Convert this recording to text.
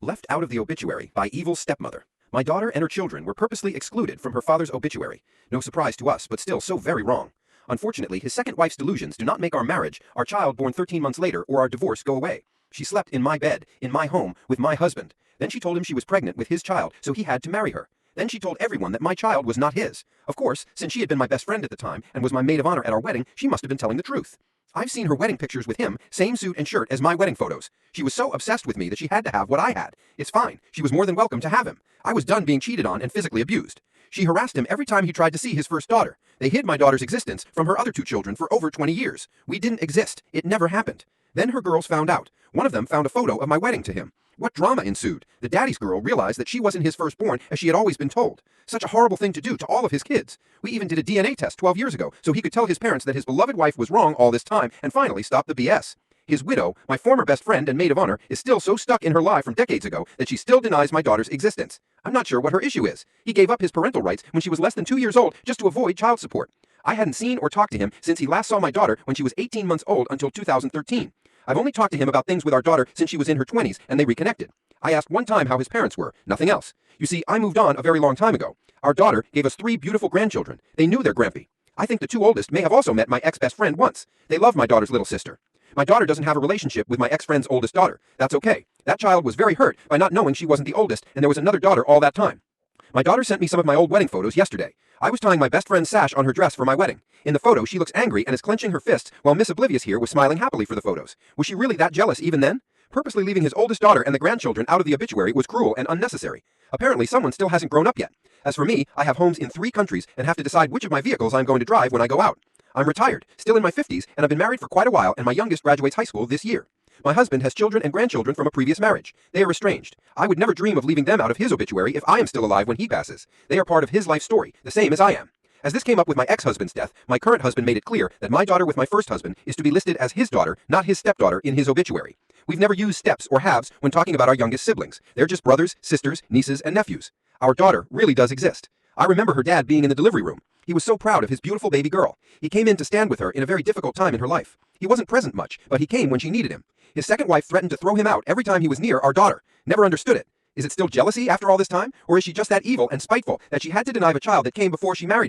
Left out of the obituary by evil stepmother. My daughter and her children were purposely excluded from her father's obituary. No surprise to us, but still so very wrong. Unfortunately, his second wife's delusions do not make our marriage, our child born 13 months later, or our divorce go away. She slept in my bed, in my home, with my husband. Then she told him she was pregnant with his child, so he had to marry her. Then she told everyone that my child was not his. Of course, since she had been my best friend at the time and was my maid of honor at our wedding, she must have been telling the truth. I've seen her wedding pictures with him, same suit and shirt as my wedding photos. She was so obsessed with me that she had to have what I had. It's fine. She was more than welcome to have him. I was done being cheated on and physically abused. She harassed him every time he tried to see his first daughter. They hid my daughter's existence from her other two children for over 20 years. We didn't exist. It never happened. Then her girls found out. One of them found a photo of my wedding to him. What drama ensued? The daddy's girl realized that she wasn't his firstborn, as she had always been told. Such a horrible thing to do to all of his kids. We even did a DNA test 12 years ago, so he could tell his parents that his beloved wife was wrong all this time and finally stop the BS. His widow, my former best friend and maid of honor, is still so stuck in her lie from decades ago that she still denies my daughter's existence. I'm not sure what her issue is. He gave up his parental rights when she was less than 2 years old just to avoid child support. I hadn't seen or talked to him since he last saw my daughter when she was 18 months old until 2013. I've only talked to him about things with our daughter since she was in her 20s and they reconnected. I asked one time how his parents were, nothing else. You see, I moved on a very long time ago. Our daughter gave us 3 beautiful grandchildren. They knew their grampy. I think the 2 oldest may have also met my ex-best friend once. They love my daughter's little sister. My daughter doesn't have a relationship with my ex-friend's oldest daughter. That's okay. That child was very hurt by not knowing she wasn't the oldest and there was another daughter all that time. My daughter sent me some of my old wedding photos yesterday. I was tying my best friend's sash on her dress for my wedding. In the photo, she looks angry and is clenching her fists while Miss Oblivious here was smiling happily for the photos. Was she really that jealous even then? Purposely leaving his oldest daughter and the grandchildren out of the obituary was cruel and unnecessary. Apparently, someone still hasn't grown up yet. As for me, I have homes in 3 countries and have to decide which of my vehicles I'm going to drive when I go out. I'm retired, still in my 50s, and I've been married for quite a while, and my youngest graduates high school this year. My husband has children and grandchildren from a previous marriage. They are estranged. I would never dream of leaving them out of his obituary if I am still alive when he passes. They are part of his life story, the same as I am. As this came up with my ex-husband's death, my current husband made it clear that my daughter with my first husband is to be listed as his daughter, not his stepdaughter, in his obituary. We've never used steps or halves when talking about our youngest siblings. They're just brothers, sisters, nieces, and nephews. Our daughter really does exist. I remember her dad being in the delivery room. He was so proud of his beautiful baby girl. He came in to stand with her in a very difficult time in her life. He wasn't present much, but he came when she needed him. His second wife threatened to throw him out every time he was near our daughter. Never understood it. Is it still jealousy after all this time? Or is she just that evil and spiteful that she had to deny a child that came before she married him?